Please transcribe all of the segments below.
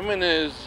MNAs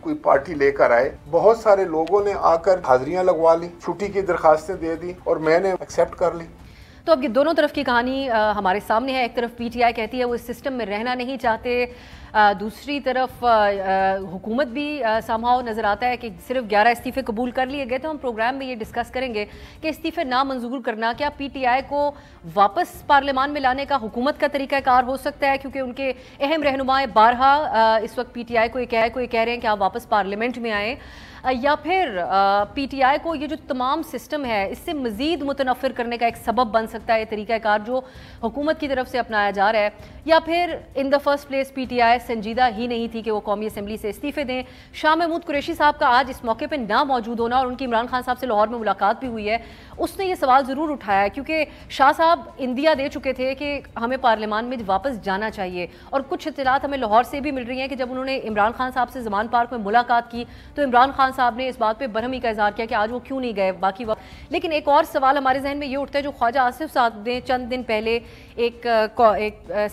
کوئی party لے کر آئے. بہت سارے لوگوں نے آ کر حاضریاں لگوا لی, چھٹی کی درخواستیں دے دی اور میں نے ایکسیپٹ کر لی. تو اب یہ دونوں طرف کی کہانی ہمارے سامنے ہے. ایک طرف پی ٹی آئی کہتی ہے وہ اس سسٹم میں رہنا نہیں چاہتے, دوسری طرف حکومت بھی سامہاؤ نظر آتا ہے کہ صرف 11 استعفے قبول کر لیے گئے. تو ہم پروگرام میں یہ ڈسکس کریں گے کہ استعفے نامنظور کرنا کیا پی ٹی آئی کو واپس پارلیمان میں لانے کا حکومت کا طریقہ کار ہو سکتا ہے, کیونکہ ان کے اہم رہنمائیں بارہا اس وقت پی ٹی آئی کو یہ کہہ رہے ہیں کہ آپ واپس پارلیمنٹ میں آئیں, یا پھر پی ٹی آئی کو یہ جو تمام سسٹم ہے اس سے مزید متنفر کرنے کا ایک سبب بن سکتا ہے یہ طریقہ کار جو حکومت کی طرف سے اپنایا جا رہا ہے, یا پھر in the first place P T I سنجیدہ ہی نہیں تھی کہ وہ قومی اسمبلی سے استعفے دیں. شاہ محمود قریشی صاحب کا آج اس موقع پہ نہ موجود ہونا, اور ان کی عمران خان صاحب سے لاہور میں ملاقات بھی ہوئی ہے, اس نے یہ سوال ضرور اٹھایا ہے کیونکہ شاہ صاحب اندیا دے چکے تھے کہ ہمیں پارلیمان میں واپس جانا چاہیے, اور کچھ اطلاعات ہمیں لاہور سے بھی مل رہی ہیں کہ جب انہوں نے عمران خان صاحب سے زمان پارک میں ملاقات کی تو عمران خان صاحب نے اس بات پہ برہمی کا اظہار کیا کہ آج وہ کیوں نہیں گئے باقی وقت. لیکن ایک اور سوال ہمارے ذہن میں یہ اٹھتا ہے جو خواجہ آصف صاحب نے چند دن پہلے ایک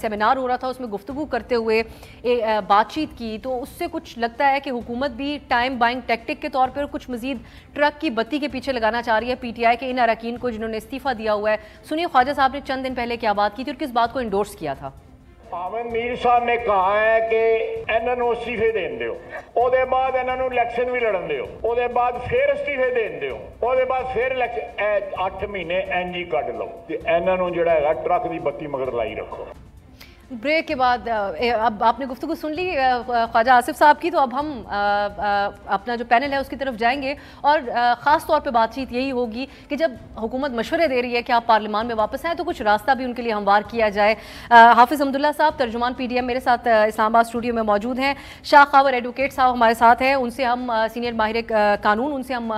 سیمینار ہو رہا تھا اس میں گفتگو کرتے ہوئے بات چیت کی, تو اس سے کچھ لگتا ہے کہ حکومت بھی ٹائم بائنگ ٹیکٹک کے طور پر کچھ مزید ٹرک کی بتی کے پیچھے لگانا چاہ رہی ہے پی ٹی آئی کے ان اراکین کو جنہوں نے استعفیٰ دیا ہوا ہے. سنیے خواجہ صاحب نے چند دن پہلے کیا بات کی تھی اور کس بات کو انڈورس کیا تھا. پاون میر صاحب نے کہا ہے کہ انہوں نے استعفے دین دیو, او دے بعد انہوں نے الیکشن بھی لڑن دیو, او دے بعد پھر استعفے دین دیو, او دے بعد پھر الیکشن 8 مہینے انجی کٹ لو تے انہوں نے جڑا ہے ٹرک دی بتی مگر لائی رکھو. بریک کے بعد اب آپ نے گفتگو سن لی خواجہ آصف صاحب کی, تو اب ہم اپنا جو پینل ہے اس کی طرف جائیں گے, اور خاص طور پہ بات چیت یہی ہوگی کہ جب حکومت مشورے دے رہی ہے کہ آپ پارلیمان میں واپس آئیں تو کچھ راستہ بھی ان کے لیے ہموار کیا جائے. حافظ حمداللہ صاحب ترجمان پی ڈی ایم میرے ساتھ اسلام آباد اسٹوڈیو میں موجود ہیں, شاہ خاور ایڈوکیٹ صاحب ہمارے ساتھ ہیں, ان سے ہم سینئر ماہر قانون, ان سے ہم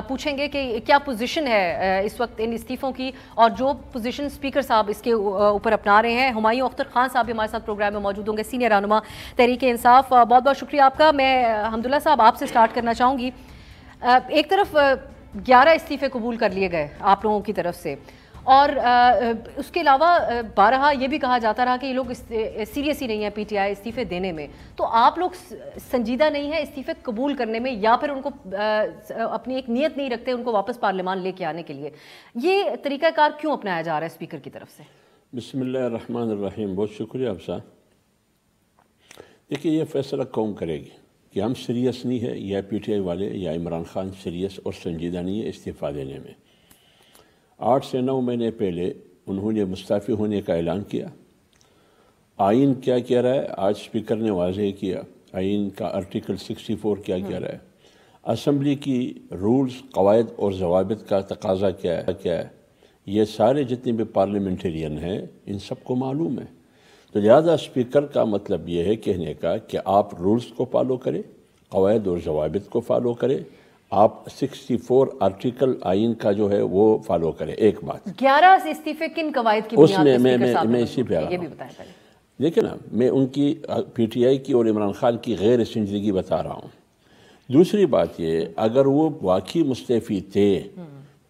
پوچھیں گے کہ کیا پوزیشن ہے اس وقت ان استعفوں کی اور جو پوزیشن اسپیکر صاحب اس کے اوپر اپنا رہے ہیں. ہمایوں اختر خان صاحب بھی ہمارے ساتھ پروگرام میں موجود ہوں گے, سینئر رہنما تحریک انصاف. بہت بہت شکریہ آپ کا. میں حمداللہ صاحب آپ سے سٹارٹ کرنا چاہوں گی. ایک طرف 11 استعفے قبول کر لیے گئے آپ لوگوں کی طرف سے, اور اس کے علاوہ بارہا یہ بھی کہا جاتا رہا کہ یہ لوگ سیریس ہی نہیں ہیں پی ٹی آئی استعفے دینے میں. تو آپ لوگ سنجیدہ نہیں ہیں استعفے قبول کرنے میں, یا پھر ان کو اپنی ایک نیت نہیں رکھتے ان کو واپس پارلیمان لے کے آنے کے لیے؟ یہ طریقہ کار کیوں اپنایا جا رہا ہے اسپیکر کی طرف سے؟ بسم اللہ الرحمن الرحیم. بہت شکریہ آپ صاحب. دیکھیے یہ فیصلہ قوم کرے گی کہ ہم سیریس نہیں ہے, یا پی ٹی آئی والے یا عمران خان سیریس اور سنجیدہ نہیں ہے استعفیٰ دینے میں. 8 سے 9 مہینے پہلے انہوں نے مستعفی ہونے کا اعلان کیا. آئین کیا کہہ رہا ہے آج اسپیکر نے واضح کیا. آئین کا آرٹیکل 64 کیا کہہ رہا ہے, اسمبلی کی رولز قواعد اور ضوابط کا تقاضا کیا ہے, یہ سارے جتنے بھی پارلیمنٹرین ہیں ان سب کو معلوم ہے. تو لہذا اسپیکر کا مطلب یہ ہے کہنے کا کہ آپ رولز کو فالو کریں, قواعد اور ضوابط کو فالو کریں, آپ 64 آرٹیکل آئین کا جو ہے وہ فالو کریں. ایک بات 11 استعفے کن قواعد کی بنیاد پر میں اسی پہ یہ بھی بتائیں پہلے. دیکھیں نا, میں ان کی پی ٹی آئی کی اور عمران خان کی غیر سنجیدگی بتا رہا ہوں. دوسری بات یہ, اگر وہ واقعی مستعفی تھے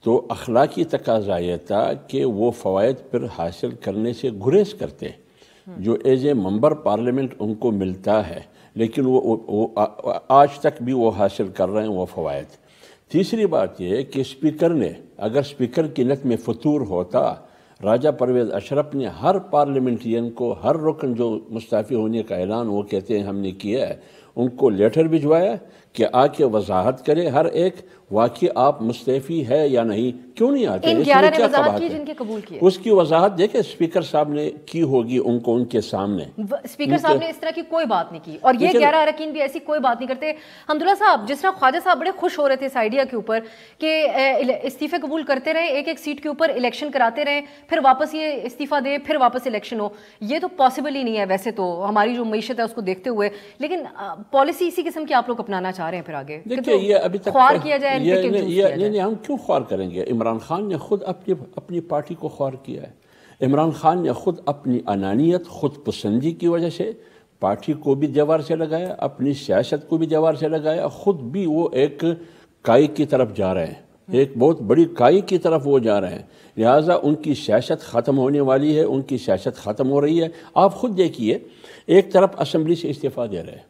تو اخلاقی تقاضا یہ تھا کہ وہ فوائد پر حاصل کرنے سے گریز کرتے جو ایز اے ممبر پارلیمنٹ ان کو ملتا ہے, لیکن وہ آج تک بھی وہ حاصل کر رہے ہیں وہ فوائد. تیسری بات یہ کہ اسپیکر نے, اگر اسپیکر کی نیت میں فطور ہوتا, راجہ پرویز اشرف نے ہر پارلیمنٹرین کو, ہر رکن جو مستعفی ہونے کا اعلان وہ کہتے ہیں ہم نے کیا ہے, ان کو لیٹر بھجوایا کہ آ کے وضاحت کرے ہر ایک واقعی آپ مستعفی ہے یا نہیں, کیوں نہیں آتے. ان 11 نے وضاحت کی جن کے قبول کیے, اس کی وضاحت دیکھیں اسپیکر صاحب نے کی ہوگی ان کو ان کے سامنے. اسپیکر صاحب نے اس طرح کی کوئی بات نہیں کی, اور یہ 11 اراکین بھی ایسی کوئی بات نہیں کرتے. حمداللہ صاحب, جس طرح خواجہ صاحب بڑے خوش ہو رہے تھے اس آئیڈیا کے اوپر کہ استعفے قبول کرتے رہے, ایک ایک سیٹ کے اوپر الیکشن کراتے رہے, پھر واپس یہ استعفیٰ دے, پھر واپس الیکشن ہو, یہ تو پاسبل ہی نہیں ہے ویسے تو ہماری جو معیشت ہے اس کو دیکھتے ہوئے. لیکن پالیسی اسی قسم کی آپ لوگ اپنانا چاہ رہے ہیں پھر آگے, دیکھیے یہ ابھی تک خوار کیا جائے, نہیں ہم کیوں خوار کریں گے. عمران خان نے خود اپنی پارٹی کو خوار کیا ہے. عمران خان نے خود اپنی انانیت, خود پسندی کی وجہ سے پارٹی کو بھی دیوار سے لگایا, اپنی سیاست کو بھی دیوار سے لگایا. خود بھی وہ ایک کائی کی طرف جا رہے ہیں, ایک بہت بڑی کائی کی طرف وہ جا رہے ہیں. لہٰذا ان کی سیاست ختم ہونے والی ہے, ان کی سیاست ختم ہو رہی ہے. آپ خود دیکھیے, ایک طرف اسمبلی سے استعفیٰ دے رہے ہیں,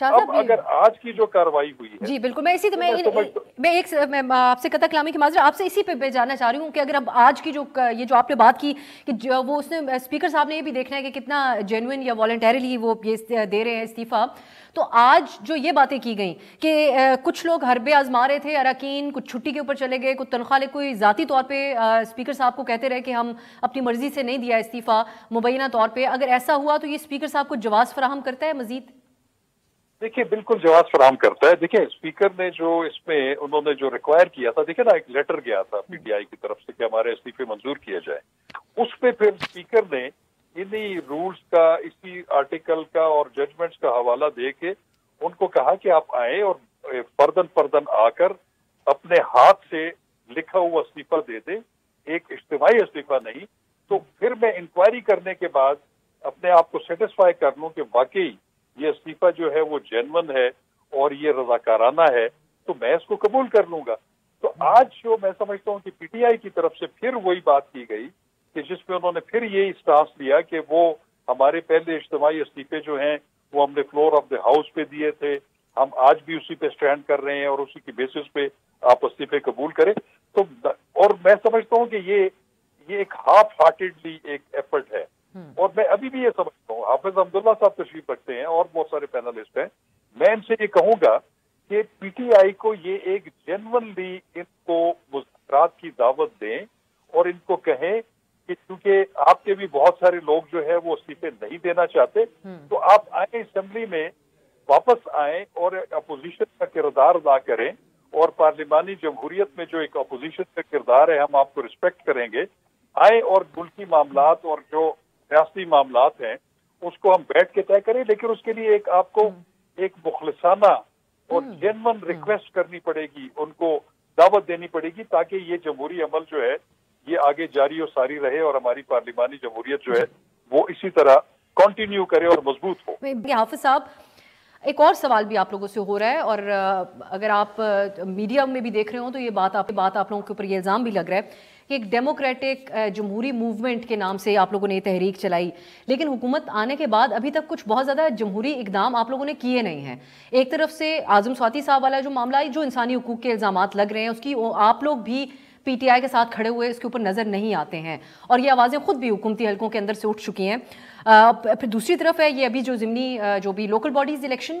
اب اگر آج کی جو کاروائی ہوئی ہے جی بالکل، میں آپ سے قطع کلامی کی معذرت، آپ سے اسی پہ جاننا چاہ رہی ہوں کہ اگر اب آج کی یہ جو آپ نے بات کی کہ وہ اس نے اسپیکر صاحب نے یہ بھی دیکھنا ہے کہ کتنا جینوئن یا والنٹیرلی وہ یہ دے رہے ہیں استعفیٰ، تو آج جو یہ باتیں کی گئیں کہ کچھ لوگ حربے آزما رہے تھے، اراکین کچھ چھٹی کے اوپر چلے گئے، کچھ تنخواہ لے، کوئی ذاتی طور پہ اسپیکر صاحب کو کہتے رہے کہ ہم اپنی مرضی سے نہیں دیا استعفیٰ مبینہ طور پہ، اگر ایسا ہوا تو یہ اسپیکر صاحب کو جواز فراہم کرتا ہے مزید؟ دیکھیں بالکل جواز فراہم کرتا ہے. دیکھیں اسپیکر نے جو اس میں انہوں نے جو ریکوائر کیا تھا، دیکھیں نا ایک لیٹر گیا تھا پی ٹی آئی کی طرف سے کہ ہمارے استعفے منظور کیا جائے، اس پہ پھر اسپیکر نے انہی رولز کا، اسی آرٹیکل کا اور ججمنٹس کا حوالہ دے کے ان کو کہا کہ آپ آئیں اور فردن آ کر اپنے ہاتھ سے لکھا ہوا استعفیٰ دے دیں، ایک اجتماعی استعفیٰ نہیں. تو پھر میں انکوائری کرنے کے بعد اپنے آپ کو سیٹسفائی کر لوں کہ واقعی یہ استعفیٰ جو ہے وہ جینون ہے اور یہ رضاکارانہ ہے، تو میں اس کو قبول کر لوں گا. تو آج جو میں سمجھتا ہوں کہ پی ٹی آئی کی طرف سے پھر وہی بات کی گئی کہ جس میں انہوں نے پھر یہی اسٹانس لیا کہ وہ ہمارے پہلے اجتماعی استعفے جو ہیں وہ ہم نے فلور آف دا ہاؤس پہ دیے تھے، ہم آج بھی اسی پہ سٹینڈ کر رہے ہیں اور اسی کی بیسس پہ آپ استعفے قبول کریں. تو اور میں سمجھتا ہوں کہ یہ ایک ہاف ہارٹیڈلی ایک ایفرٹ ہے. اور میں ابھی بھی یہ سمجھتا ہوں، حافظ عبداللہ صاحب تشریف رکھتے ہیں اور بہت سارے پینلسٹ ہیں، میں ان سے یہ کہوں گا کہ پی ٹی آئی کو یہ ایک جینونلی ان کو مذاکرات کی دعوت دیں اور ان کو کہیں کہ کیونکہ آپ کے بھی بہت سارے لوگ جو ہے وہ استعفے نہیں دینا چاہتے، تو آپ آئیں اسمبلی میں واپس آئیں اور اپوزیشن کا کردار ادا کریں، اور پارلیمانی جمہوریت میں جو ایک اپوزیشن کا کردار ہے ہم آپ کو رسپیکٹ کریں گے. آئیں اور ملکی معاملات اور جو ریاستی معاملات ہیں اس کو ہم بیٹھ کے طے کریں، لیکن اس کے لیے ایک آپ کو ایک مخلصانہ اور جینون ریکویسٹ کرنی پڑے گی، ان کو دعوت دینی پڑے گی تاکہ یہ جمہوری عمل جو ہے یہ آگے جاری و ساری رہے اور ہماری پارلیمانی جمہوریت جو ہے وہ اسی طرح کنٹینیو کرے اور مضبوط ہو. حافظ صاحب ایک اور سوال بھی آپ لوگوں سے ہو رہا ہے، اور اگر آپ میڈیا میں بھی دیکھ رہے ہوں تو یہ بات آپ لوگوں کے اوپر یہ الزام بھی لگ رہا ہے کہ ایک ڈیموکریٹک جمہوری موومنٹ کے نام سے آپ لوگوں نے یہ تحریک چلائی، لیکن حکومت آنے کے بعد ابھی تک کچھ بہت زیادہ جمہوری اقدام آپ لوگوں نے کیے نہیں ہیں. ایک طرف سے اعظم سواتی صاحب والا جو معاملہ جو انسانی حقوق کے الزامات لگ رہے ہیں اس کی آپ لوگ بھی پی ٹی آئی کے ساتھ کھڑے ہوئے اس کے اوپر نظر نہیں آتے ہیں، اور یہ آوازیں خود بھی حکومتی حلقوں کے اندر سے اٹھ چکی ہیں. پھر دوسری طرف ہے یہ ابھی جو ضمنی جو بھی لوکل باڈیز الیکشن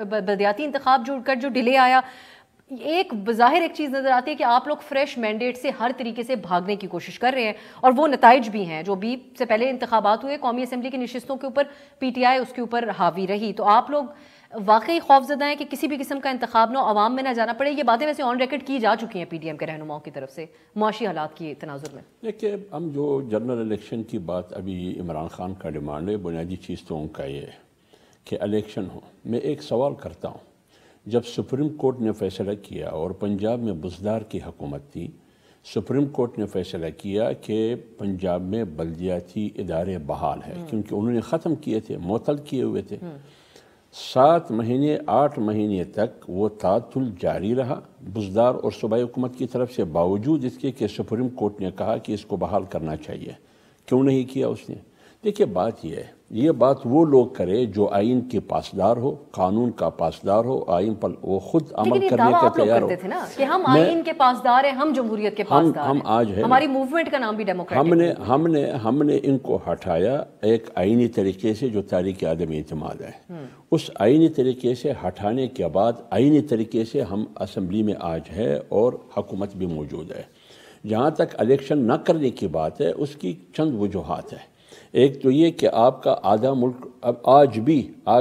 بلدیاتی انتخاب جو ڈیلے آیا، ایک بظاہر ایک چیز نظر آتی ہے کہ آپ لوگ فریش مینڈیٹ سے ہر طریقے سے بھاگنے کی کوشش کر رہے ہیں، اور وہ نتائج بھی ہیں جو بھی سے پہلے انتخابات ہوئے قومی اسمبلی کی نشستوں کے اوپر پی ٹی آئی اس کے اوپر حاوی رہی. تو آپ لوگ واقعی خوفزدہ ہیں کہ کسی بھی قسم کا انتخاب نہ عوام میں نہ جانا پڑے؟ یہ باتیں ویسے آن ریکارڈ کی جا چکی ہیں پی ڈی ایم کے رہنماؤں کی طرف سے معاشی حالات کی تناظر میں. دیکھیے ہم جو جنرل الیکشن کی بات ابھی عمران خان کا ڈیمانڈ ہے، بنیادی چیز تو ان کا یہ ہے کہ الیکشن ہو. میں ایک سوال کرتا ہوں، جب سپریم کورٹ نے فیصلہ کیا اور پنجاب میں بزدار کی حکومت تھی، سپریم کورٹ نے فیصلہ کیا کہ پنجاب میں بلدیاتی ادارے بحال ہے کیونکہ انہوں نے ختم کیے تھے، معطل کیے ہوئے تھے. 7 مہینے 8 مہینے تک وہ تعطل جاری رہا بزدار اور صوبائی حکومت کی طرف سے، باوجود اس کے کہ سپریم کورٹ نے کہا کہ اس کو بحال کرنا چاہیے. کیوں نہیں کیا اس نے؟ دیکھیے بات یہ ہے، یہ بات وہ لوگ کرے جو آئین کے پاسدار ہو، قانون کا پاسدار ہو، آئین پر وہ خود عمل کرنے کا تیار ہو. تھے نا کہ ہم آئین کے پاسدار ہیں، ہم جمہوریت کے پاسدار ہیں. ہم آج ہے، ہماری موومنٹ کا نام بھی ڈیموکریٹک. ہم نے ان کو ہٹایا ایک آئینی طریقے سے جو تاریخ عدم اعتماد ہے. اس آئینی طریقے سے ہٹانے کے بعد آئینی طریقے سے ہم اسمبلی میں آج ہے اور حکومت بھی موجود ہے. جہاں تک الیکشن نہ کرنے کی بات ہے اس کی چند وجوہات ہیں. ایک تو یہ کہ آپ کا آدھا ملک اب آج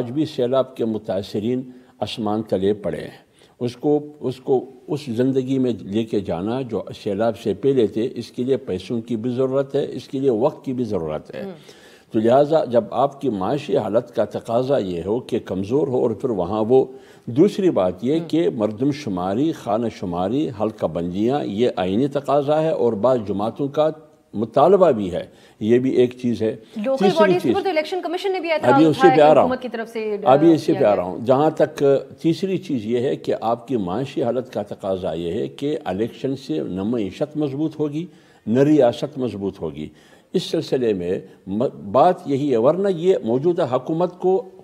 بھی سیلاب کے متاثرین آسمان تلے پڑے ہیں. اس کو اس زندگی میں لے کے جانا جو سیلاب سے پہلے تھے، اس کے لیے پیسوں کی بھی ضرورت ہے، اس کے لیے وقت کی بھی ضرورت ہے. تو لہٰذا جب آپ کی معاشی حالت کا تقاضا یہ ہو کہ کمزور ہو، اور پھر وہاں وہ دوسری بات یہ کہ مردم شماری، خانہ شماری، حلقہ بندیاں، یہ آئینی تقاضا ہے اور بعض جماعتوں کا مطالبہ بھی ہے، یہ بھی ایک چیز ہے. لوکل باڈیز پر تو الیکشن کمیشن نے بھی ابھی اسی پہ آ رہا حکومت کی طرف سے رہا ہوں. جہاں تک تیسری چیز یہ ہے کہ آپ کی معاشی حالت کا تقاضا یہ ہے کہ الیکشن سے نہ معیشت مضبوط ہوگی نہ ریاست مضبوط ہوگی. اس سلسلے میں بات یہی ہے، ورنہ یہ موجودہ حکومت کو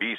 20,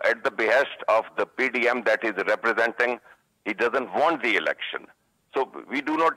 at the behest of the PDM that is representing, he doesn't want the election. So we do not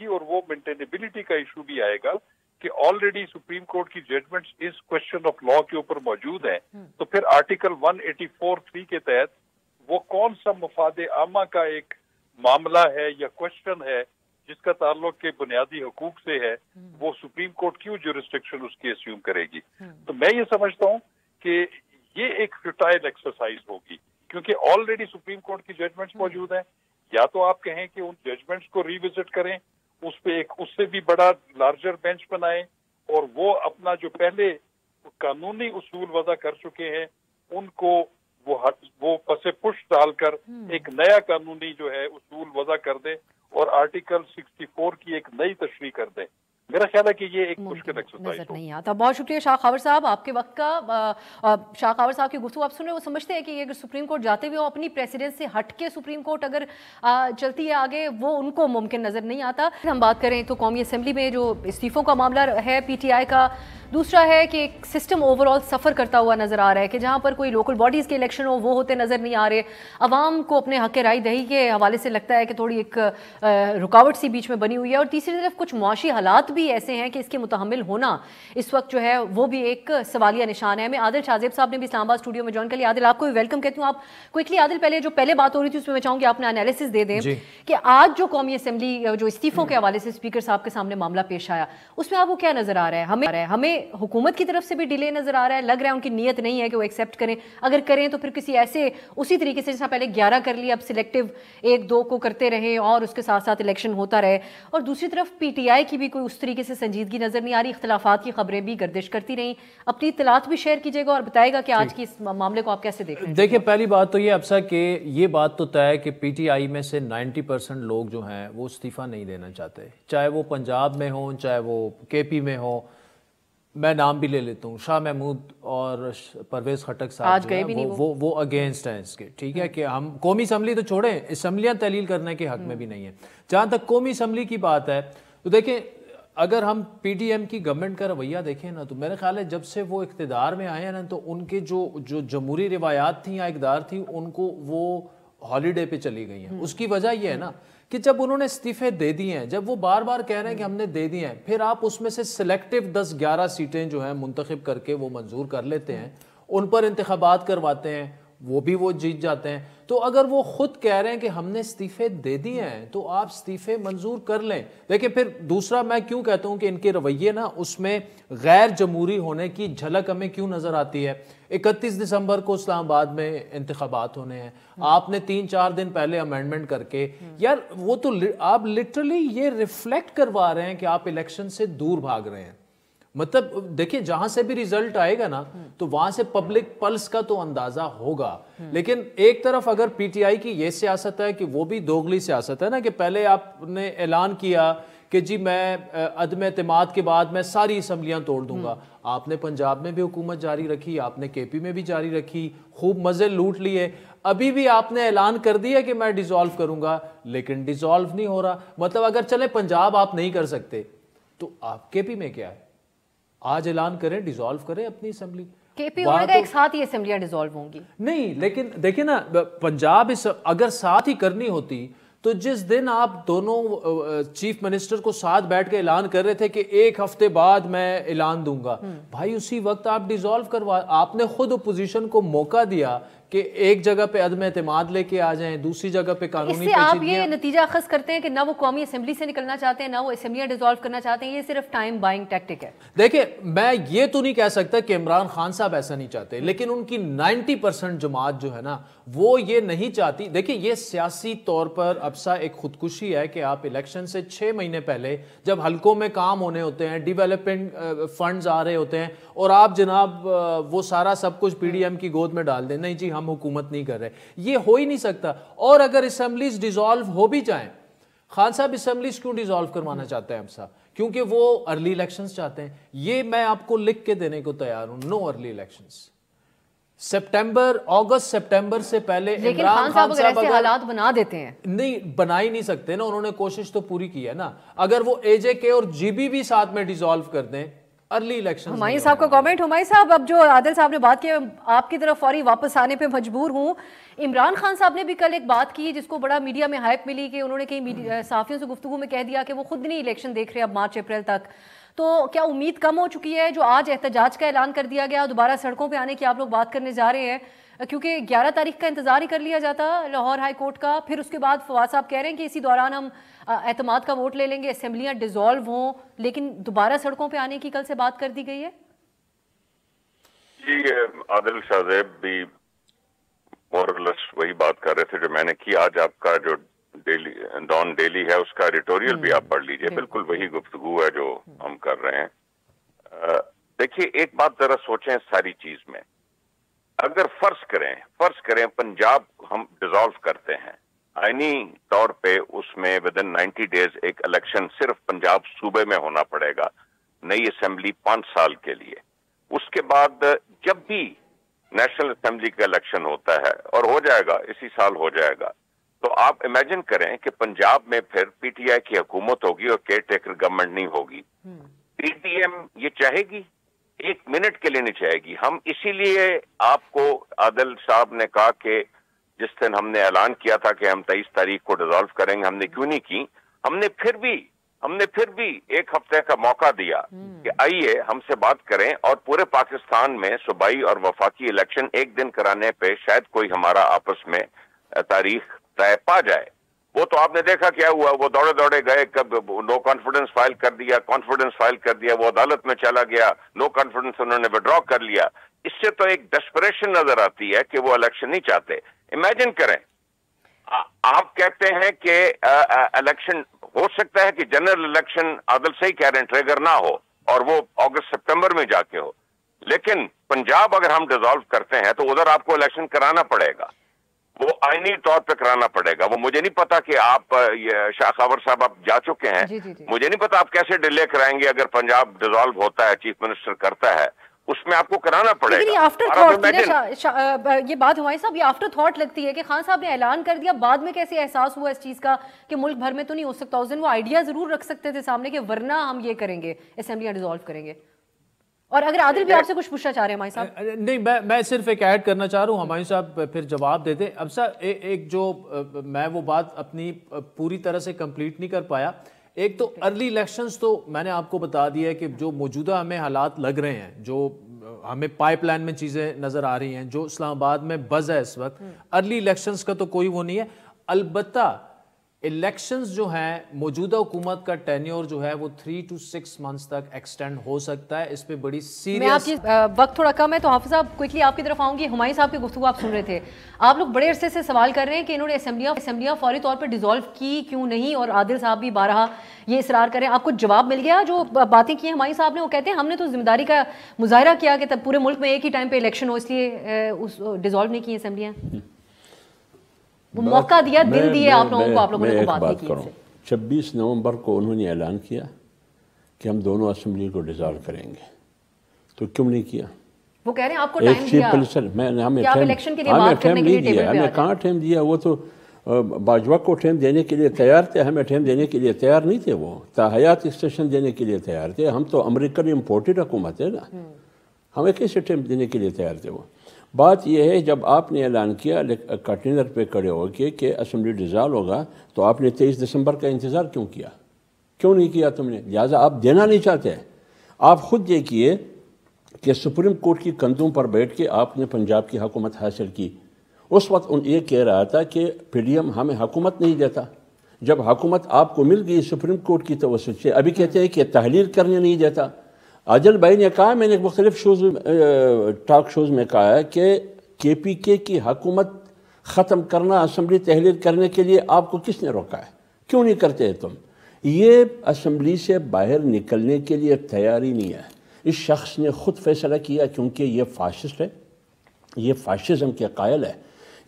گی اور وہ مینٹینیبلٹی کا ایشو بھی آئے گا کہ آلریڈی سپریم کورٹ کی ججمنٹس اس کوشچن آف لا کے اوپر موجود ہیں. تو پھر آرٹیکل 184(3) کے تحت وہ کون سا مفاد عامہ کا ایک معاملہ ہے یا کوشچن ہے جس کا تعلق کے بنیادی حقوق سے ہے, وہ سپریم کورٹ کیوں جورسڈکشن اس کی اسیوم کرے گی. تو میں یہ سمجھتا ہوں کہ یہ ایک فیوٹائل ایکسرسائز ہوگی, کیونکہ آلریڈی سپریم کورٹ کی ججمنٹس موجود ہیں. یا تو آپ کہیں کہ ان ججمنٹس کو ریوزٹ کریں, اس پہ ایک اس سے بھی بڑا لارجر بینچ بنائیں, اور وہ اپنا جو پہلے قانونی اصول وضع کر چکے ہیں ان کو وہ پس پش ڈال کر ایک نیا قانونی جو ہے اصول وضع کر دیں اور آرٹیکل 64 کی ایک نئی تشریح کر دیں. میرا خیال ہے کہ یہ ایک مشکل ایکسرسائز نظر نہیں آتا. بہت شکریہ شاہ خاور صاحب آپ کے وقت کا. شاہ خاور صاحب کی گفتگو آپ سن رہے, وہ سمجھتے ہیں کہ یہ اگر سپریم کورٹ جاتے ہوئے اپنی پریسیڈنٹ سے ہٹ کے سپریم کورٹ اگر چلتی ہے آگے, وہ ان کو ممکن نظر نہیں آتا. ہم بات کریں تو قومی اسمبلی میں جو استعفوں کا معاملہ ہے پی ٹی آئی کا, دوسرا ہے کہ ایک سسٹم اوور آل سفر کرتا ہوا نظر آ رہا ہے کہ جہاں پر کوئی لوکل باڈیز کے الیکشن ہو وہ ہوتے نظر نہیں آ رہے. عوام کو اپنے حق رائے دہی کے حوالے سے لگتا ہے کہ تھوڑی ایک رکاوٹ سی بیچ میں بنی ہوئی ہے, اور تیسری طرف کچھ معاشی حالات بھی ایسے ہیں کہ اس کے متحمل ہونا اس وقت جو ہے وہ بھی ایک سوالیہ نشان ہے. ہمیں عادل شاہزیب صاحب نے بھی اسلام آباد اسٹوڈیو میں جوائن کر لیا. عادل آپ کو بھی ویلکم کہتی ہوں. آپ کوئکلی عادل پہلے بات ہو رہی تھی اس میں میں چاہوں گی آپ نے انالیسس دے دیں کہ آج جو قومی اسمبلی جو استعفوں کے حوالے سے اسپیکر صاحب کے سامنے معاملہ پیش آیا, اس میں آپ کو کیا نظر آ رہا ہے؟ ہمیں حکومت کی طرف سے بھی ڈیلے نظر آ رہا ہے, لگ رہا ہے ان کی نیت نہیں ہے کہ وہ ایکسیپٹ کریں, اگر کریں تو پھر کسی ایسے اسی طریقے سے جیسا پہلے 11 کر لی اب سلیکٹیو 1-2 کو کرتے رہے اور اس کے ساتھ ساتھ الیکشن ہوتا رہے. اور دوسری طرف پی ٹی آئی کی بھی کوئی اس طریقے سے سنجیدگی نظر نہیں آ رہی, اختلافات کی خبریں بھی گردش کرتی رہیں. اپنی اطلاعات بھی شیئر کیجیے گا اور بتائے گا کہ آج کی اس معاملے کو آپ کیسے دیکھ رہے ہیں. دیکھیں پہلی بات تو یہ افسا کہ یہ بات تو طے ہے کہ پی ٹی آئی میں سے 90% لوگ جو ہیں وہ استعفیٰ نہیں دینا چاہتے, چاہے وہ پنجاب میں ہوں چاہے وہ کے پی میں ہوں. میں نام بھی لے لیتا ہوں, شاہ محمود اور پرویز خٹک صاحب جو ہیں وہ اگینسٹ ہیں اس کے. ٹھیک ہے کہ ہم قومی اسمبلی تو چھوڑیں, اسمبلیاں تحلیل کرنے کے حق میں بھی نہیں ہیں. جہاں تک قومی اسمبلی کی بات ہے تو دیکھیں اگر ہم پی ڈی ایم کی گورنمنٹ کا رویہ دیکھیں نا, تو میرا خیال ہے جب سے وہ اقتدار میں آئے ہیں نا, تو ان کے جو جمہوری روایات تھیں یا اقدار تھی ان کو وہ ہالیڈے پہ چلی گئی ہیں. اس کی وجہ یہ ہے نا کہ جب انہوں نے استعفے دے دی ہیں, جب وہ بار بار کہہ رہے ہیں کہ ہم نے دے دی ہیں, پھر آپ اس میں سے سلیکٹیو 10-11 سیٹیں جو ہیں منتخب کر کے وہ منظور کر لیتے ہیں, ان پر انتخابات کرواتے ہیں, وہ بھی وہ جیت جاتے ہیں. تو اگر وہ خود کہہ رہے ہیں کہ ہم نے استعفے دے دیے ہیں تو آپ استعفے منظور کر لیں. دیکھیں پھر دوسرا میں کیوں کہتا ہوں کہ ان کے رویے نا اس میں غیر جمہوری ہونے کی جھلک ہمیں کیوں نظر آتی ہے. 31 دسمبر کو اسلام آباد میں انتخابات ہونے ہیں, آپ نے 3-4 دن پہلے امینڈمنٹ کر کے, یار وہ تو آپ لٹرلی یہ ریفلیکٹ کروا رہے ہیں کہ آپ الیکشن سے دور بھاگ رہے ہیں. مطلب دیکھیں جہاں سے بھی ریزلٹ آئے گا نا تو وہاں سے پبلک پلس کا تو اندازہ ہوگا. لیکن ایک طرف اگر پی ٹی آئی کی یہ سیاست ہے کہ وہ بھی دوغلی سیاست ہے نا, کہ پہلے آپ نے اعلان کیا کہ جی میں عدم اعتماد کے بعد میں ساری اسمبلیاں توڑ دوں گا. آپ نے پنجاب میں بھی حکومت جاری رکھی, آپ نے کے پی میں بھی جاری رکھی, خوب مزے لوٹ لیے. ابھی بھی آپ نے اعلان کر دیا کہ میں ڈیزالو کروں گا, لیکن ڈیزالو نہیں ہو رہا. مطلب اگر چلے پنجاب آپ نہیں کر سکتے تو آپ کے پی میں کیا ہے, آج اعلان کریں ڈیزالو کریں اپنی اسمبلی. کے پی ہونے کا ایک ساتھ ہی اسمبلیاں ڈیزالو ہوں گی نہیں, لیکن دیکھیں نا پنجاب اگر ساتھ ہی کرنی ہوتی تو جس دن آپ دونوں چیف منسٹر کو ساتھ بیٹھ کے اعلان کر رہے تھے کہ 1 ہفتے بعد میں اعلان دوں گا, بھائی اسی وقت آپ ڈیزالو کروا. آپ نے خود اپوزیشن کو موقع دیا کہ ایک جگہ پہ عدم اعتماد لے کے آ جائیں, دوسری جگہ پہ قانونی پیچیدگیاں. اس سے آپ یہ نتیجہ اخذ کرتے ہیں کہ نہ وہ قومی اسمبلی سے نکلنا چاہتے ہیں, نہ وہ اسمبلیاں ڈیزالو کرنا چاہتے ہیں, یہ صرف ٹائم بائنگ ٹیکٹک ہے. دیکھیں میں یہ تو نہیں کہہ سکتا کہ عمران خان صاحب ایسا نہیں چاہتے, لیکن ان کی 90% جماعت جو ہے نا وہ یہ نہیں چاہتی. دیکھیں یہ سیاسی طور پر ابسا ایک خودکشی ہے کہ آپ الیکشن سے 6 مہینے پہلے جب حلقوں میں کام ہونے ہوتے ہیں, ڈیولپمنٹ فنڈز آ رہے ہوتے ہیں, اور آپ جناب وہ سارا سب کچھ پی ڈی ایم کی گود میں ڈال دیں, نہیں جی ہم حکومت نہیں کر رہے. یہ ہو ہی نہیں سکتا. اور اگر اسمبلیز ڈیزالو ہو بھی جائیں, خان صاحب اسمبلیز کیوں ڈیزالو کروانا چاہتے ہیں ابسا؟ کیونکہ وہ ارلی الیکشنز چاہتے ہیں. یہ میں آپ کو لکھ کے دینے کو تیار ہوں, نو ارلی الیکشنز. اگست سپٹمبر سے پہلے. لیکن خان صاحب اگر ایسے حالات بنا دیتے ہیں, نہیں بنا ہی نہیں سکتے نا, انہوں نے کوشش تو پوری کی ہے نا. اگر وہ اے جے کے اور جی بی بھی ساتھ میں ڈیزالو کر دیں ارلی الیکشن. ہمایوں صاحب کا کامنٹ. ہمایوں صاحب اب جو عادل صاحب نے بات کی آپ کی طرف فوری واپس آنے پہ مجبور ہوں. عمران خان صاحب نے بھی کل ایک بات کی جس کو بڑا میڈیا میں ہائپ ملی کہ انہوں نے کئی صحافیوں سے گفتگو میں کہہ دیا کہ وہ خود نہیں الیکشن دیکھ رہے اب مارچ اپریل تک. تو کیا امید کم ہو چکی ہے جو آج احتجاج کا اعلان کر دیا گیا دوبارہ سڑکوں پہ آنے کی آپ لوگ بات کرنے جا رہے ہیں؟ کیونکہ 11 تاریخ کا انتظار ہی کر لیا جاتا لاہور ہائی کورٹ کا, پھر اس کے بعد فواد صاحب کہہ رہے ہیں کہ اسی دوران ہم اعتماد کا ووٹ لے لیں گے, اسمبلیاں ڈیزالو ہوں, لیکن دوبارہ سڑکوں پہ آنے کی کل سے بات کر دی گئی ہے. جی عادل شاہ زیب بھی مورلس وہی بات کر رہے تھے جو میں نے کی. آج آپ کا جو ڈان ڈیلی ہے اس کا ایڈیٹوریل بھی آپ پڑھ لیجئے, بالکل وہی گفتگو ہے جو ہم کر رہے ہیں. دیکھیے ایک بات ذرا سوچیں ساری چیز میں. اگر فرض کریں پنجاب ہم ڈیزالو کرتے ہیں, آئینی طور پہ اس میں ودن 90 days ایک الیکشن صرف پنجاب صوبے میں ہونا پڑے گا, نئی اسمبلی 5 سال کے لیے. اس کے بعد جب بھی نیشنل اسمبلی کا الیکشن ہوتا ہے, اور ہو جائے گا اسی سال ہو جائے گا, تو آپ امیجن کریں کہ پنجاب میں پھر پی ٹی آئی کی حکومت ہوگی اور کیئر ٹیکر گورنمنٹ نہیں ہوگی. پی ٹی ایم یہ چاہے گی؟ ایک منٹ کے لیے نہیں چاہے گی. ہم اسی لیے آپ کو عادل صاحب نے کہا کہ جس دن ہم نے اعلان کیا تھا کہ ہم 23 تاریخ کو ڈیزالو کریں گے, ہم نے کیوں نہیں کی؟ ہم نے پھر بھی ایک ہفتے کا موقع دیا کہ آئیے ہم سے بات کریں, اور پورے پاکستان میں صوبائی اور وفاقی الیکشن ایک دن کرانے پہ شاید کوئی ہمارا آپس میں تاریخ طے پا جائے. وہ تو آپ نے دیکھا کیا ہوا, وہ دوڑے گئے, کب نو کانفیڈنس فائل کر دیا, وہ عدالت میں چلا گیا, نو کانفیڈنس انہوں نے وڈرا کر لیا. اس سے تو ایک ڈسپریشن نظر آتی ہے کہ وہ الیکشن نہیں چاہتے. امیجن کریں, آپ کہتے ہیں کہ الیکشن ہو سکتا ہے کہ جنرل الیکشن عادل صحیح کہہ رہے ہیں ٹریگر نہ ہو اور وہ اگست سپٹمبر میں جا کے ہو, لیکن پنجاب اگر ہم ڈیزالو کرتے ہیں تو ادھر آپ کو الیکشن کرانا پڑے گا, وہ آئینی طور پہ کرانا پڑے گا. وہ مجھے نہیں پتا کہ آپ شاہ خاور صاحب آپ جا چکے ہیں, مجھے نہیں پتا آپ کیسے ڈیلے کرائیں گے. اگر پنجاب ڈیزالو ہوتا ہے, چیف منسٹر کرتا ہے, اس میں آپ کو کرانا پڑے گا. یہ آفٹر تھاٹ, یہ بات ہمارے صاحب یہ آفٹر تھاٹ لگتی ہے کہ خان صاحب نے اعلان کر دیا, بعد میں کیسے احساس ہوا اس چیز کا کہ ملک بھر میں تو نہیں ہو سکتا. اس دن وہ آئیڈیا ضرور رکھ سکتے تھے سامنے کہ ورنہ ہم یہ کریں گے, اسمبلیاں ڈیزالو کریں گے. اور اگر عادل بھی آپ سے کچھ پوچھنا چاہ رہے ہیں ہمارے صاحب. نہیں, میں صرف ایک ایڈ کرنا چاہ رہا ہوں, ہمایوں صاحب پھر جواب دے دیں. اب سر ایک جو میں وہ بات اپنی پوری طرح سے کمپلیٹ نہیں کر پایا. ایک تو ارلی الیکشنز تو میں نے آپ کو بتا دیا ہے کہ جو موجودہ ہمیں حالات لگ رہے ہیں, جو ہمیں پائپ لائن میں چیزیں نظر آ رہی ہیں, جو اسلام آباد میں بز ہے اس وقت, ارلی الیکشنز کا تو کوئی وہ نہیں ہے. البتہ الیکشنز جو ہیں, موجودہ حکومت کا ٹینیور جو ہے وہ 3 to 6 months تک ایکسٹینڈ ہو سکتا ہے. اس پہ بڑی سیریس, وقت تھوڑا کم ہے تو حافظ صاحب کوئکلی آپ کی طرف آؤں گی. ہمایوں صاحب کی گفتگو آپ سن رہے تھے, آپ لوگ بڑے عرصے سے سوال کر رہے ہیں کہ انہوں نے اسمبلیاں فوری طور پہ ڈیزالو کی کیوں نہیں, اور عادل صاحب بھی بارہا یہ اصرار کریں. آپ کو جواب مل گیا جو باتیں کی ہیں ہمایوں صاحب نے؟ وہ کہتے ہیں ہم نے تو ذمہ داری کا مظاہرہ کیا کہ تب پورے ملک میں ایک ہی ٹائم پہ الیکشن ہو, اس لیے ڈیزالو نہیں کی اسمبلیاں. وہ موقع دیا, دن دیے آپ لوگوں کو, آپ لوگوں نے بات کی. 26 نومبر کو انہوں نے اعلان کیا کہ ہم دونوں اسمبلی کو ڈیزالو کریں گے, تو کیوں نہیں کیا؟ وہ کہہ رہے ہیں آپ کو ٹائم دیا کہ آپ الیکشن کے لیے بات کرنے کے لیے ٹیبل پہ آ جائیں. ہمیں کہاں ٹائم دیا؟ وہ تو باجوہ کو ٹائم دینے کے لیے تیار تھے, ہمیں ٹائم دینے کے لیے تیار نہیں تھے. وہ تاحیات ایکسٹینشن دینے کے لیے تیار تھے. ہم تو امریکن امپورٹڈ حکومت ہے نا, ہمیں کیسے ٹائم دینے کے لیے تیار تھے وہ؟ بات یہ ہے جب آپ نے اعلان کیا کنٹینر پہ کھڑے ہو کے کہ اسمبلی ڈیزالو ہوگا, تو آپ نے 23 دسمبر کا انتظار کیوں کیا؟ کیوں نہیں کیا تم نے؟ لہٰذا آپ دینا نہیں چاہتے. آپ خود دیکھیے کہ سپریم کورٹ کی کندھوں پر بیٹھ کے آپ نے پنجاب کی حکومت حاصل کی. اس وقت یہ کہہ رہا تھا کہ پی ڈی ایم ہمیں حکومت نہیں دیتا. جب حکومت آپ کو مل گئی سپریم کورٹ کی توسط سے, ابھی کہتے ہیں کہ تحلیل کرنے نہیں دیتا. عادل بھائی نے کہا, میں نے مختلف ٹاک شوز میں کہا ہے کہ کے پی کے کی حکومت ختم کرنا, اسمبلی تحلیل کرنے کے لیے آپ کو کس نے روکا ہے؟ کیوں نہیں کرتے تم؟ یہ اسمبلی سے باہر نکلنے کے لیے تیاری نہیں ہے. اس شخص نے خود فیصلہ کیا کیونکہ یہ فاشسٹ ہے, یہ فاشزم کے قائل ہے.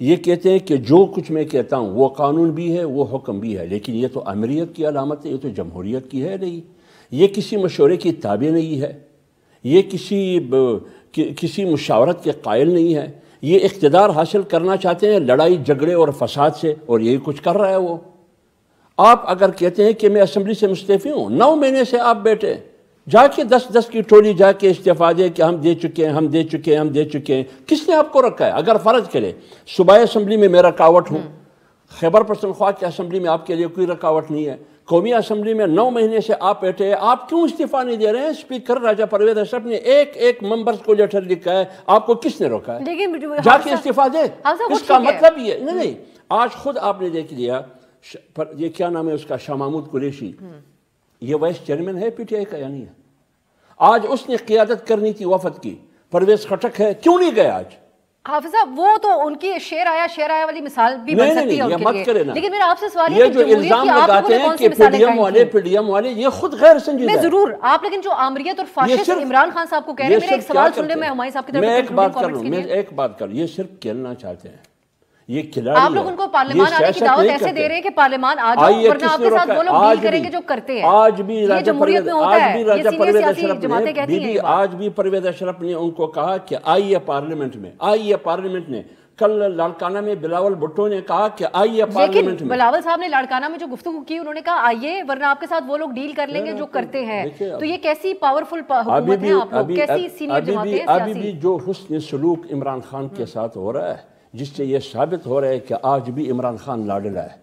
یہ کہتے ہیں کہ جو کچھ میں کہتا ہوں وہ قانون بھی ہے, وہ حکم بھی ہے, لیکن یہ تو امریت کی علامت ہے, یہ تو جمہوریت کی ہے نہیں. یہ کسی مشورے کی تابع نہیں ہے, یہ کسی مشاورت کے قائل نہیں ہے. یہ اقتدار حاصل کرنا چاہتے ہیں لڑائی جھگڑے اور فساد سے, اور یہی کچھ کر رہا ہے وہ. آپ اگر کہتے ہیں کہ میں اسمبلی سے مستعفی ہوں, 9 مہینے سے آپ بیٹھے, جا کے 10 کی ٹولی جا کے استعفا دے کہ ہم دے چکے ہیں، ہم دے چکے ہیں، ہم دے چکے ہیں. کس نے آپ کو رکھا ہے؟ اگر فرض کرے صوبائی اسمبلی میں میں رکاوٹ ہوں، خیبر پختونخوا کی اسمبلی میں آپ کے لیے کوئی رکاوٹ نہیں ہے، قومی اسمبلی میں 9 مہینے سے آپ بیٹھے ہیں، آپ کیوں استعفیٰ نہیں دے رہے ہیں؟ اسپیکر راجہ پرویز اشرف نے ایک ممبرز کو لیٹر لکھا ہے، آپ کو کس نے روکا ہے؟ جا کے استعفیٰ دے. اس کا مطلب یہ نہیں. آج خود آپ نے دیکھ لیا، یہ کیا نام ہے اس کا، شاہ محمود قریشی، یہ وائس چیئرمین ہے پی ٹی آئی کا یا نہیں ہے؟ آج اس نے قیادت کرنی تھی وفد کی، پرویز خٹک ہے، کیوں نہیں گئے آج؟ حافظ صاحب وہ تو ان کی شیر آیا والی مثال بھی بن سکتی ہے ان کے لیے، لیکن میرا آپ سے سوال یہ جو الزام لگاتے ہیں کہ پی ڈی ایم والے یہ خود غیر سنجیدہ ہے. میں ضرور آپ، لیکن جو آمریت اور فاشسٹ عمران خان صاحب کو کہہ رہے ہیں، میرا ایک سوال سن لیں، میں ہمایوں صاحب کی طرف میں ایک بات کر لوں، یہ صرف کھیلنا چاہتے ہیں، یہ کھلاڑی آپ لوگ ان کو پارلیمان آنے کی دعوت ایسے دے رہے ہیں کہ پارلیمان آ جاؤ، ورنہ آپ کے ساتھ وہ لوگ ڈیل کریں گے جو کرتے ہیں. آج بھی راجہ پرویز اشرف نے ان کو کہا کہ آئیے پارلیمنٹ میں. کل لاڑکانہ میں بلاول بھٹو نے کہا کہ آئیے پارلیمنٹ میں. بلاول صاحب نے لاڑکانہ میں جو گفتگو کی، انہوں نے کہا آئیے ورنہ آپ کے ساتھ وہ لوگ ڈیل کر لیں گے جو کرتے ہیں. تو یہ کیسی پاورفل حکومت ہے آپ لوگ، کیسی سینئر جماعتیں ہیں سیاسی؟ ابھی بھی جو حسن سلوک عمران خان کے ساتھ ہو رہا ہے، جس سے یہ ثابت ہو رہا ہے کہ آج بھی عمران خان لاڈلا ہے.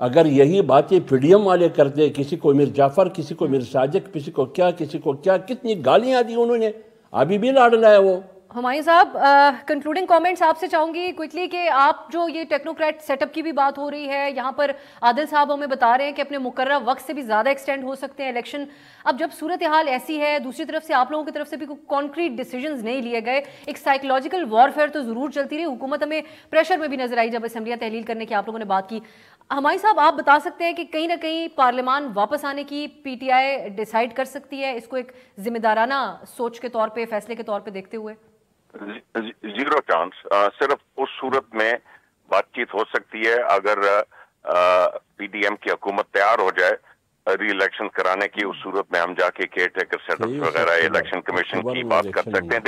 اگر یہی باتیں پی ڈی ایم والے کرتے، کسی کو میر جعفر، کسی کو میر صادق، کسی کو کیا کتنی گالیاں دی انہوں نے، ابھی بھی لاڈلا ہے وہ. ہمایوں صاحب کنکلوڈنگ کامنٹس آپ سے چاہوں گی کوئکلی کہ آپ جو یہ ٹیکنوکریٹ سیٹ اپ کی بھی بات ہو رہی ہے، یہاں پر عادل صاحب ہمیں بتا رہے ہیں کہ اپنے مقررہ وقت سے بھی زیادہ ایکسٹینڈ ہو سکتے ہیں الیکشن. اب جب صورتحال ایسی ہے، دوسری طرف سے آپ لوگوں کی طرف سے بھی کوئی کانکریٹ ڈیسیجنز نہیں لیے گئے، ایک سائیکولوجیکل وارفیئر تو ضرور چلتی رہی، حکومت ہمیں پریشر میں بھی نظر آئی جب اسمبلیاں تحلیل کرنے کی آپ لوگوں نے بات کی. ہمایوں صاحب آپ بتا سکتے ہیں کہ کہیں نہ کہیں پارلیمان واپس آنے کی پی ٹی آئی ڈیسائیڈ کر سکتی ہے اس کو ایک ذمہ دارانہ سوچ کے طور پہ، فیصلے کے طور پہ دیکھتے ہوئے؟ 0 چانس. صرف اس صورت میں بات چیت ہو سکتی ہے اگر پی ڈی ایم کی حکومت تیار ہو جائے ری الیکشن کرانے کی. اس صورت میں ہم جا کے کیئر ٹیکر سیٹ اپ وغیرہ الیکشن کمیشن کی بات کر سکتے ہیں.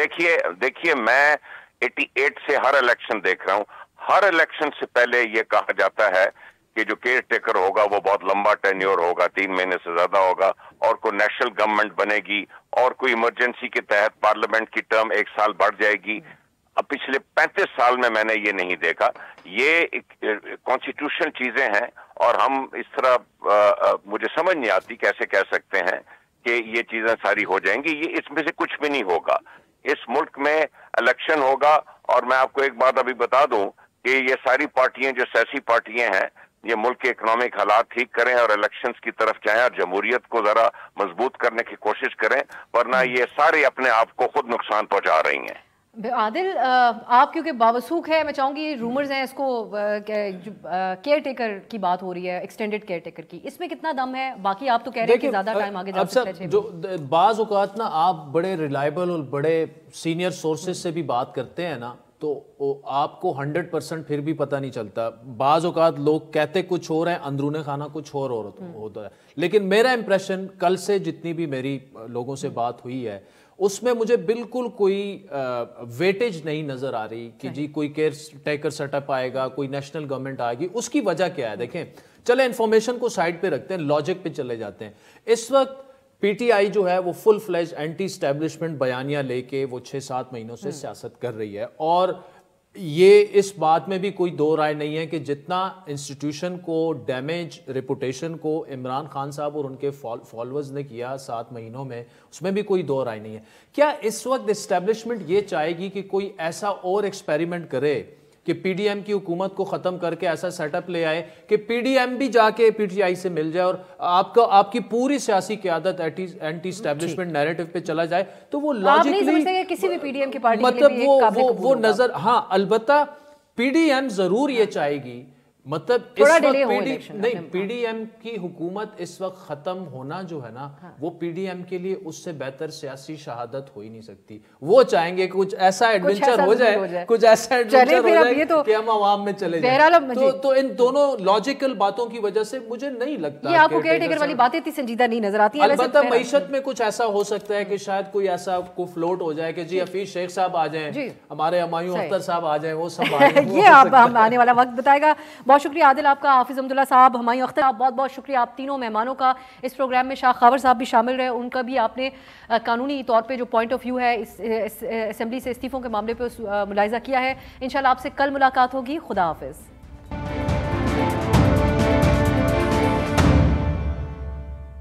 دیکھیے میں 88 سے ہر الیکشن دیکھ رہا ہوں. ہر الیکشن سے پہلے یہ کہا جاتا ہے کہ جو کیئر ٹیکر ہوگا وہ بہت لمبا ٹینیور ہوگا، 3 مہینے سے زیادہ ہوگا، اور کوئی نیشنل گورنمنٹ بنے گی، اور کوئی ایمرجنسی کے تحت پارلیمنٹ کی ٹرم 1 سال بڑھ جائے گی. اب پچھلے 35 سال میں نے یہ نہیں دیکھا. یہ کانسٹیٹیوشن چیزیں ہیں، اور ہم اس طرح مجھے سمجھ نہیں آتی کیسے کہہ سکتے ہیں کہ یہ چیزیں ساری ہو جائیں گی. یہ اس میں سے کچھ بھی نہیں ہوگا. اس ملک میں الیکشن ہوگا، اور میں آپ کو ایک بات ابھی بتا دوں کہ یہ ساری پارٹیاں جو سیاسی پارٹیاں ہیں، یہ ملک کے اکنامک حالات ٹھیک کریں اور الیکشنز کی طرف جائیں اور جمہوریت کو ذرا مضبوط کرنے کی کوشش کریں، ورنہ یہ سارے اپنے آپ کو خود نقصان پہنچا رہی ہیں. عادل آپ کیونکہ باوسوک ہے، میں چاہوں گی رومرز ہیں اس کو کیئر ٹیکر کی بات ہو رہی ہے، ایکسٹینڈڈ کیئر ٹیکر کی، اس میں کتنا دم ہے؟ باقی آپ تو کہہ رہے ہیں کہ زیادہ ٹائم آگے جا سکتا ہے. جو بعض اوقات نا آپ بڑے ریلائبل اور بڑے سینئر سورسز سے بھی بات کرتے ہیں نا، تو آپ کو 100% پھر بھی پتہ نہیں چلتا. بعض اوقات لوگ کہتے کچھ اور ہیں، اندرون خانہ کچھ اور ہوتا ہے. لیکن میرا امپریشن کل سے جتنی بھی میری لوگوں سے بات ہوئی ہے، اس میں مجھے بالکل کوئی ویٹیج نہیں نظر آ رہی کہ جی کوئی کیئر ٹیکر سیٹ اپ آئے گا، کوئی نیشنل گورنمنٹ آئے گی. اس کی وجہ کیا ہے؟ دیکھیں، چلے انفارمیشن کو سائڈ پہ رکھتے ہیں، لاجک پہ چلے جاتے ہیں. اس وقت پی ٹی آئی جو ہے وہ فل فلیج اینٹی اسٹیبلشمنٹ بیانیہ لے کے وہ 6-7 مہینوں سے سیاست کر رہی ہے، اور یہ اس بات میں بھی کوئی دو رائے نہیں ہے کہ جتنا انسٹیٹیوشن کو ڈیمیج، ریپوٹیشن کو عمران خان صاحب اور ان کے فالوورز نے کیا 7 مہینوں میں، اس میں بھی کوئی دو رائے نہیں ہے. کیا اس وقت اسٹیبلشمنٹ یہ چاہے گی کہ کوئی ایسا اور ایکسپیریمنٹ کرے کہ پی ڈی ایم کی حکومت کو ختم کر کے ایسا سیٹ اپ لے آئے کہ پی ڈی ایم بھی جا کے پی ٹی آئی سے مل جائے اور آپ کی پوری سیاسی قیادت اینٹی اسٹیبلشمنٹ نیریٹو پہ چلا جائے؟ تو وہ لاجکلی کسی بھی پی ڈی ایم کی پارٹی مطلب وہ نظر، ہاں البتہ پی ڈی ایم ضرور یہ چاہے گی، مطلب اس وقت نہیں، پی ڈی ایم کی حکومت اس وقت ختم ہونا جو ہے نا، وہ پی ڈی ایم کے لیے اس سے بہتر سیاسی شہادت ہو ہی نہیں سکتی. وہ چاہیں گے کچھ ایسا ایڈونچر ہو جائے، کچھ ایسا ایڈونچر ہو جائے کہ ہم عوام میں چلے جائیں. تو ان دونوں لاجیکل باتوں کی وجہ سے مجھے نہیں لگتا یہ آپ کو کیئر ٹیکر والی باتیں اتنی سنجیدہ نہیں نظر آتی ہیں. البتہ معیشت میں کچھ ایسا ہو سکتا ہے کہ شاید کوئی ایسا کو فلوٹ ہو جائے کہ جی حفیظ شیخ صاحب آ جائیں، ہمارے ہمایوں اختر صاحب آ جائیں، وہ سب یہ آپ آنے والا وقت بتائے گا. بہت شکریہ عادل آپ کا، حافظ حمداللہ صاحب، ہمایوں اختر آپ، بہت بہت شکریہ آپ تینوں مہمانوں کا۔ اس پروگرام میں شاہ خاور صاحب بھی شامل رہے، ان کا بھی آپ نے قانونی طور پہ جو پوائنٹ آف ویو ہے اس اسمبلی سے استعفوں کے معاملے پہ ملاحظہ کیا ہے۔ انشاءاللہ آپ سے کل ملاقات ہوگی، خدا حافظ۔